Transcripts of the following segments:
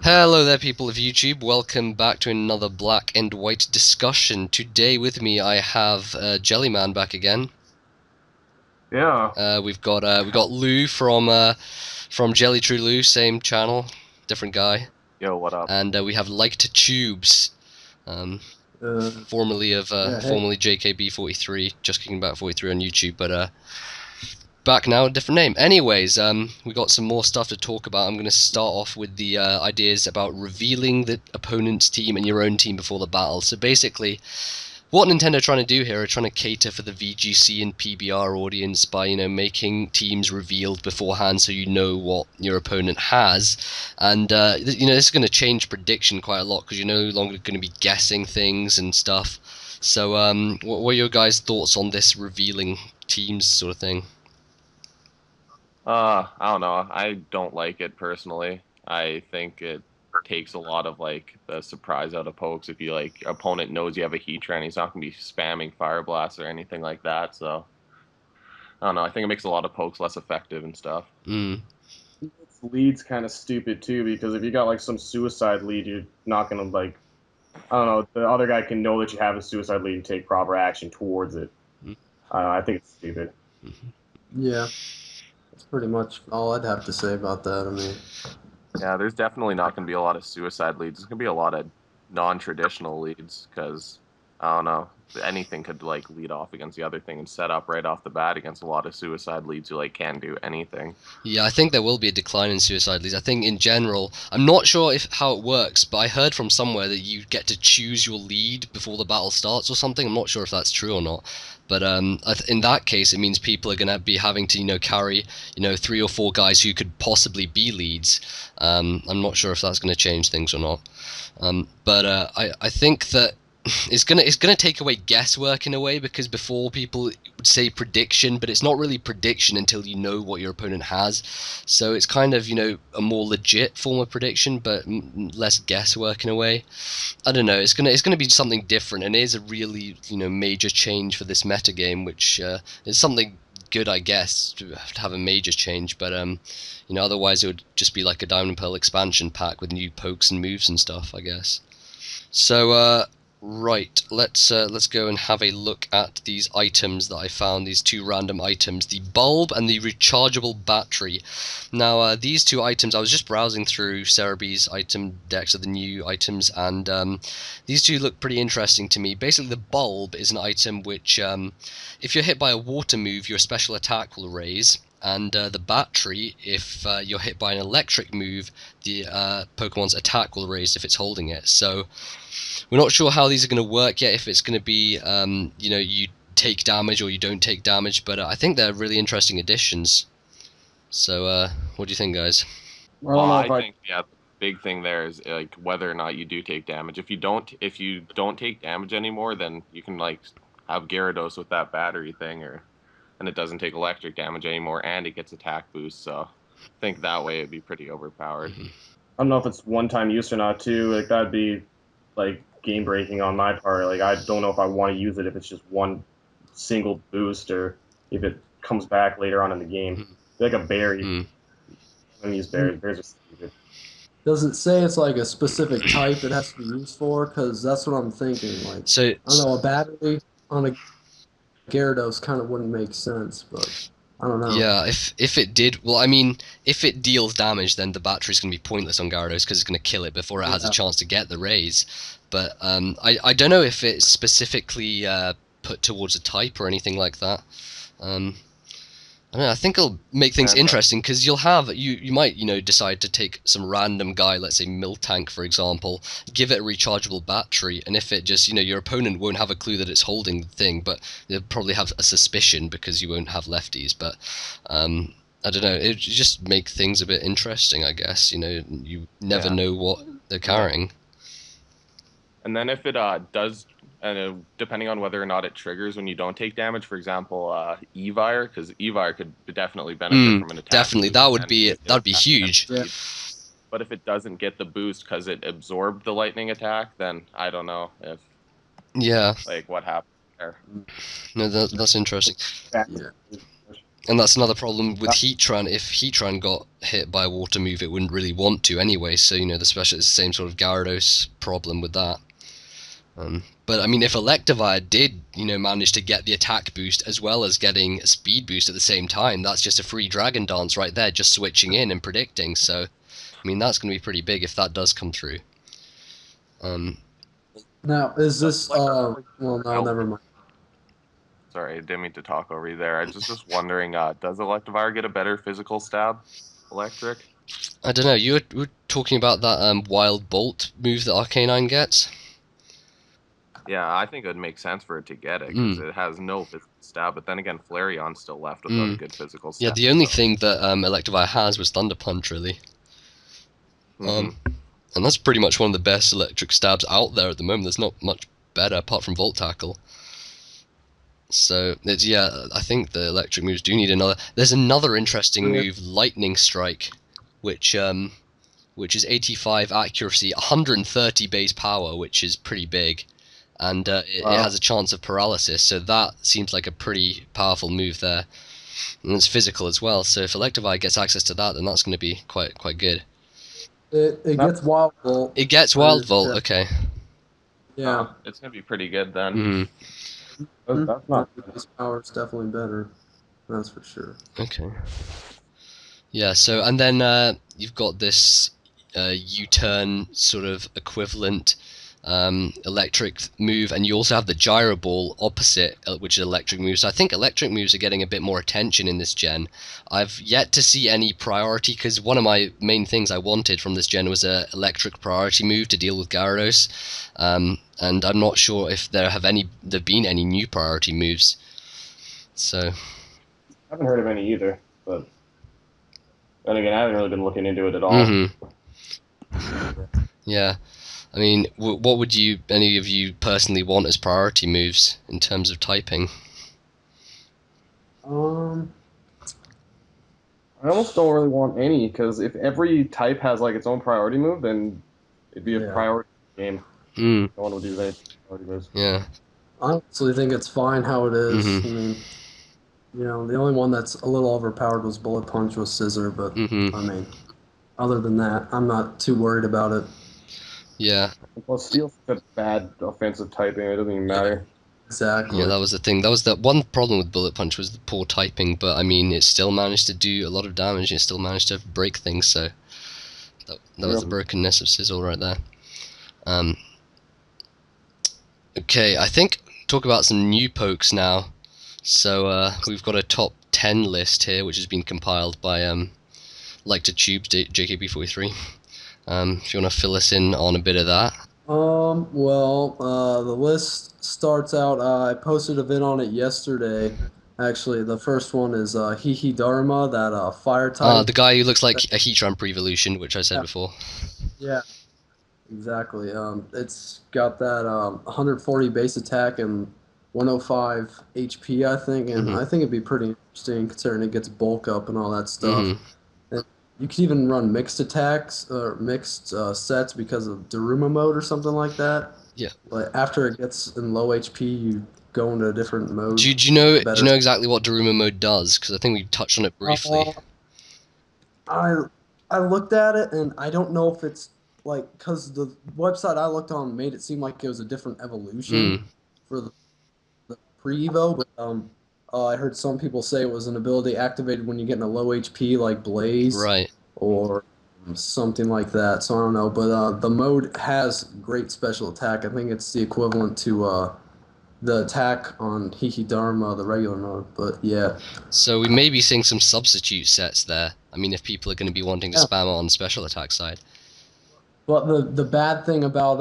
Hello there, people of YouTube. Welcome back to another black and white discussion. Today with me I have Gellieman back again. Yeah. We got Lou from Jelly True Lou, same channel, different guy, Yo, what up? and we have Liketehtubez, um, Uh, hey. formerly JKB43, just kicking back 43 on YouTube, but back now, a different name. Anyways, we got some more stuff to talk about. I'm going to start off with the ideas about revealing the opponent's team and your own team before the battle. So basically, what Nintendo are trying to do here are trying to cater for the VGC and PBR audience by, making teams revealed beforehand so you know what your opponent has. And, this is going to change prediction quite a lot because you're no longer going to be guessing things and stuff. So, what are your guys' thoughts on this revealing teams sort of thing? I don't know. I don't like it personally. I think it takes a lot of like the surprise out of pokes. If you like opponent knows you have a heat trend, he's not gonna be spamming fire blasts or anything like that. So I don't know. I think it makes a lot of pokes less effective and stuff. Mm. It's lead's kind of stupid too because if you got like some suicide lead, you're not gonna like I don't know. The other guy can know that you have a suicide lead and take proper action towards it. I think it's stupid. Yeah, that's pretty much all I'd have to say about that. I mean, Yeah, there's definitely not gonna be a lot of suicide leads. There's gonna be a lot of non-traditional leads because I don't know. Anything could like lead off against the other thing and set up right off the bat against a lot of suicide leads who like can't do anything. Yeah, I think there will be a decline in suicide leads. I think in general, I'm not sure if how it works, but I heard from somewhere that you get to choose your lead before the battle starts or something. I'm not sure if that's true or not, but in that case, it means people are going to be having to carry three or four guys who could possibly be leads. I'm not sure if that's going to change things or not, but I think that it's gonna take away guesswork in a way because before people would say prediction, but it's not really prediction until you know what your opponent has. So it's kind of a more legit form of prediction, but less guesswork in a way. I don't know. It's gonna be something different, and it is a really major change for this meta game, which is something good, I guess, to have a major change. But otherwise it would just be like a Diamond and Pearl expansion pack with new pokes and moves and stuff, I guess. So, right, let's go and have a look at these items that I found. These two random items: the bulb and the rechargeable battery. Now, these two items, I was just browsing through Cerebee's item decks of the new items, and these two look pretty interesting to me. Basically, the bulb is an item which, if you're hit by a water move, your special attack will raise. And the battery, if you're hit by an electric move, the Pokemon's attack will raise if it's holding it. So we're not sure how these are going to work yet, if it's going to be, you take damage or you don't take damage, but I think they're really interesting additions. So, what do you think, guys? I Well, don't know if I I. think yeah, the big thing there is like whether or not you do take damage. If you don't take damage anymore, then you can like have Gyarados with that battery thing, or and it doesn't take electric damage anymore, and it gets attack boost. So I think that way it'd be pretty overpowered. Mhm. I don't know if it's one time use or not too. Like that'd be like game breaking on my part. Like I don't know if I want to use it if it's just one single boost or if it comes back later on in the game. Like a berry. Mm. I don't use berries. Berries are stupid. does it say it's like a specific type it has to be used for? Because that's what I'm thinking. Like, So, I don't know, a battery on a Gyarados kind of wouldn't make sense, but I don't know. yeah, if it did, well, I mean, if it deals damage, then the battery's going to be pointless on Gyarados because it's going to kill it before it has a Yeah. chance to get the raise. But I don't know if it's specifically put towards a type or anything like that. Um, I don't know, I think it'll make things Yeah, but interesting because you might decide to take some random guy, let's say Miltank for example, give it a rechargeable battery, and if it just your opponent won't have a clue that it's holding the thing, but they'll probably have a suspicion because you won't have lefties. But I don't know, it just make things a bit interesting, I guess. You never yeah, know what they're and then carrying. and then if it does, depending on whether or not it triggers when you don't take damage, for example, Evire, because Evire could definitely benefit from an attack Definitely, boost that would and be get attack huge. Yeah. speed. But if it doesn't get the boost because it absorbed the lightning attack, then I don't know if Yeah, like what happens there. no, that's interesting. Back. Yeah. And that's another problem with Heatran. If Heatran got hit by a water move, it wouldn't really want to anyway. So the special is the same sort of Gyarados problem with that. But I mean, if Electivire did, manage to get the attack boost as well as getting a speed boost at the same time, that's just a free Dragon Dance right there, just switching in and predicting. So, I mean, that's going to be pretty big if that does come true. Now, is this? Well, no, never mind. Sorry, I didn't mean to talk over you there. I was just wondering, does Electivire get a better physical stab? Electric? I don't know. You were talking about that Wild Bolt move that Arcanine gets. Yeah, I think it would make sense for it to get it because it has no physical stab. But then again, Flareon's still left without a good physical stab. Yeah, the only thing that Electivire has was Thunder Punch, really. And that's pretty much one of the best electric stabs out there at the moment. There's not much better apart from Volt Tackle. So I think the electric moves do need another. There's another interesting move, Lightning Strike, which is 85 accuracy, 130 base power, which is pretty big, and it has a chance of paralysis. So that seems like a pretty powerful move there, and it's physical as well. So if Electivire gets access to that, then that's going to be quite good. It gets Wild Volt. It gets Wild Volt. Okay. Yeah, it's gonna be pretty good then. That's not. Base power is definitely better. That's for sure. Okay. Yeah. So and then you've got this U-turn sort of equivalent electric move, and you also have the gyro ball opposite, which is electric moves. So I think electric moves are getting a bit more attention in this gen. I've yet to see any priority, because one of my main things I wanted from this gen was a electric priority move to deal with Gyarados, and I'm not sure if there've been any new priority moves. So I haven't heard of any either, but then again, I haven't really been looking into it at all. Yeah. I mean, what would any of you personally want as priority moves in terms of typing? I almost don't really want any, because if every type has like its own priority move, then it'd be a priority game. No one would do that. Priority moves. Yeah. I honestly think it's fine how it is. I mean, the only one that's a little overpowered was Bullet Punch with Scissor, but I mean, other than that, I'm not too worried about it. Yeah. Well, Steel's such a bad offensive typing, it doesn't even matter. Exactly. Yeah, that was the thing. That was the one problem with Bullet Punch, was the poor typing, but I mean, it still managed to do a lot of damage, and it still managed to break things, so that was the brokenness of Sizzle right there. Okay, I think talk about some new pokes now. So we've got a top 10 list here, which has been compiled by Liketehtubez, JKB43. If you want to fill us in on a bit of that. Well, the list starts out, I posted a vid on it yesterday. Actually, the first one is Hihi Dharma, that fire type. The guy who looks like a Heatran pre-evolution, which I said before. Yeah, exactly. It's got that 140 base attack and 105 HP, I think, and I think it'd be pretty interesting considering it gets bulk up and all that stuff. And you could even run mixed attacks or mixed sets because of Daruma mode or something like that. Yeah. But after it gets in low HP, you go into a different mode. Do you know exactly what Daruma mode does? Because I think we touched on it briefly. I looked at it and I don't know if it's because the website I looked on made it seem like it was a different evolution for the pre-evo, but I heard some people say it was an ability activated when you get in a low HP like Blaze, right, or something like that. So I don't know, but the mode has great special attack. I think it's the equivalent to the attack on Hihi Dharma, the regular mode. But yeah. So we may be seeing some substitute sets there. I mean, if people are going to be wanting to spam on the special attack side. But the bad thing about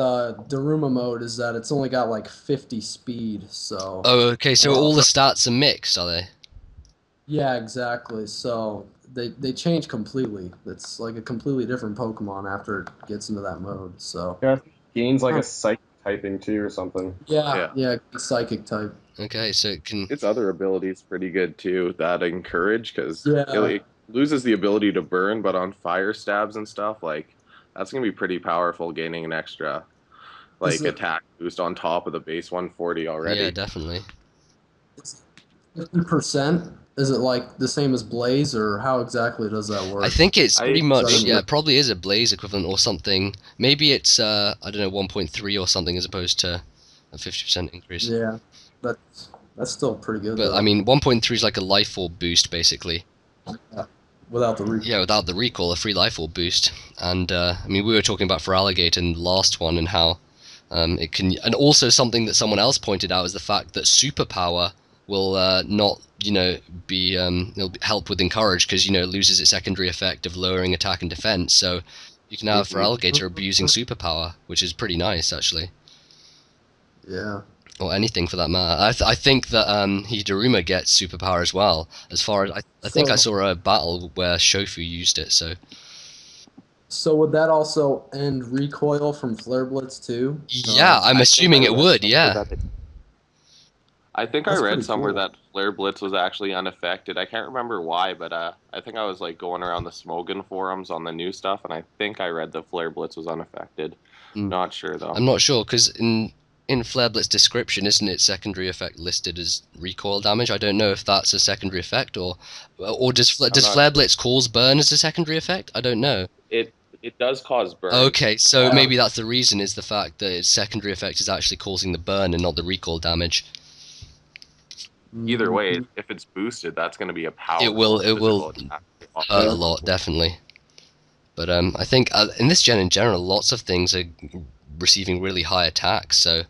Daruma mode is that it's only got like 50 speed, so... Oh, okay, so all the stats are mixed, are they? Yeah, exactly. So they change completely. It's like a completely different Pokemon after it gets into that mode, so... Yeah, it gains like a psychic typing too or something. Yeah, psychic type. Okay, so it can... Its other abilities pretty good too, that encourage, because it loses the ability to burn, but on fire stabs and stuff, like... That's going to be pretty powerful, gaining an extra attack boost on top of the base 140 already. Yeah, definitely. 50% Is it like the same as Blaze, or how exactly does that I work? think it's I pretty much, think yeah, it probably is a Blaze equivalent or something. Maybe it's, I don't know, 1.3 or something as opposed to a 50% increase. Yeah, that's still pretty good But I though. mean, 1.3 is like a life orb boost, basically. Yeah. Without the Yeah, without the recall, a free life orb boost. And I mean, we were talking about for Alligator in the last one and how it can, and also something that someone else pointed out is the fact that superpower will not, be it'll help with encourage because it loses its secondary effect of lowering attack and defense. So you can have for Mhm. Alligator abusing superpower, which is pretty nice actually, Yeah. or anything for that matter. I think that Hidoruma gets superpower as well. As far as I think I So saw a battle where Shofu used it. So so would that also end recoil from Flare Blitz too? yeah, I'm I think I assuming it read would. somewhere Yeah. that I think I That's read pretty somewhere cool. that Flare Blitz was actually unaffected. I can't remember why, but I think I was like going around the Smogon forums on the new stuff, and I think I read that Flare Blitz was unaffected. Mm. Not sure though. I'm not sure because in Flare Blitz description, isn't it secondary effect listed as recoil damage? I don't know if that's a secondary effect or I'm does not Flare sure. Blitz cause burn as a secondary effect? I don't know. It does cause burn. Okay, so Yeah. maybe that's the reason is the fact that its secondary effect is actually causing the burn and not the recoil damage. Either way, Mhm. if it's boosted, that's going to be a It will powerful it will physical attack. A lot hurt more a Yeah. lot, powerful. definitely. But I think in this gen in general, lots of things are receiving really high attacks, so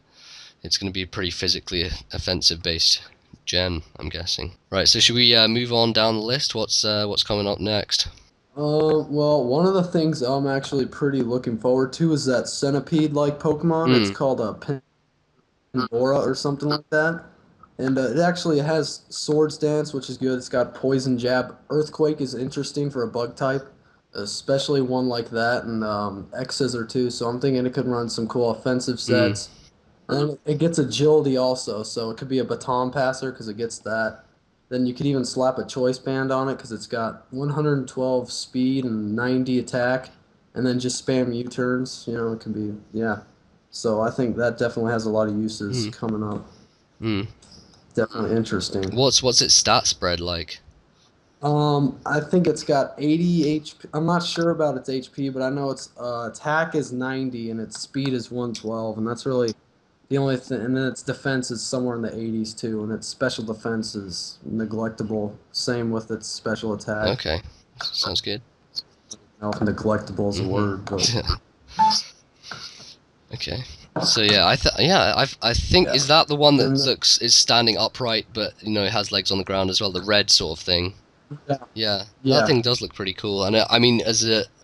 it's going to be a pretty physically offensive based gen, I'm guessing. Right, so should we move on down the list? What's coming up next? Well, one of the things I'm actually pretty looking forward to is that centipede-like Pokemon. It's Mm, called a Pandora or something like that. And it actually has Swords Dance, which is good. It's got Poison Jab. Earthquake is interesting for a bug type, especially one like that, and X Scissor too. So I'm thinking it could run some cool offensive mm, sets. And it gets agility also, so it could be a baton passer because it gets that. Then you could even slap a choice band on it because it's got 112 speed and 90 attack, and then just spam U-turns. It can be, yeah. So I think that definitely has a lot of uses mm, coming up. mm. Definitely interesting. What's its stat spread like? I think it's got 80 HP. I'm not sure about its HP, but I know its attack is 90 and its speed is 112, and that's really the only thing. And then its defense is somewhere in the 80s too, and its special defense is neglectable. Same with its special attack. Okay, sounds good. I don't know if neglectable is a Hmm. word, but Okay. So yeah, I think yeah. is that the one that And looks is standing upright, but it has legs on the ground as well, the red sort of thing. yeah, Yeah, that yeah, thing does look pretty cool, and I mean,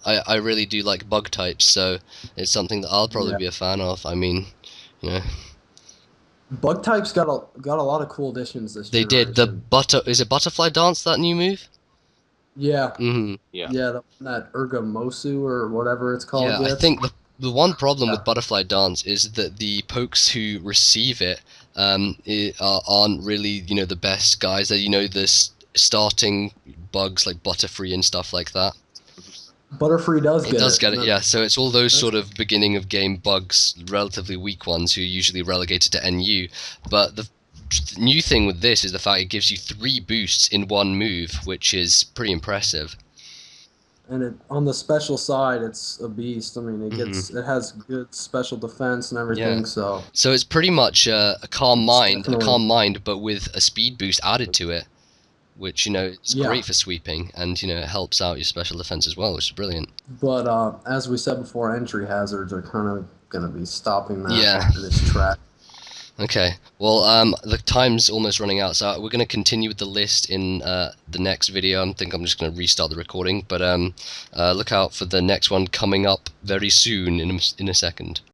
I really do like bug types, so it's something that I'll probably yeah. be a fan of. I mean, you know, Bug types got a lot of cool additions this they did the generation. is it butterfly dance, that new move? Yeah, Hmm. Yeah. yeah. That Ergomosu or whatever it's called Yeah, I gets. think the one problem Yeah. with butterfly dance is that the pokes who receive it, aren't really the best guys. They're the starting bugs like Butterfree and stuff like that. Butterfree does It get does it. get And it, yeah. So it's all those that's sort of beginning of game bugs, relatively weak ones who are usually relegated to NU. But the new thing with this is the fact it gives you 3 boosts in one move, which is pretty impressive. and it on the special side, it's a beast. I mean, Hmm. it has good special defense and Yeah. everything. So So it's pretty much it's definitely calm mind, but with a speed boost added to it, which is yeah. great for sweeping, and it helps out your special defense as well, which is brilliant. But as we said before, entry hazards are kind of going to be stopping that Yeah. in its track. Okay. Well, the time's almost running out, so we're going to continue with the list in the next video. I think I'm just going to restart the recording, but look out for the next one coming up very soon in a second.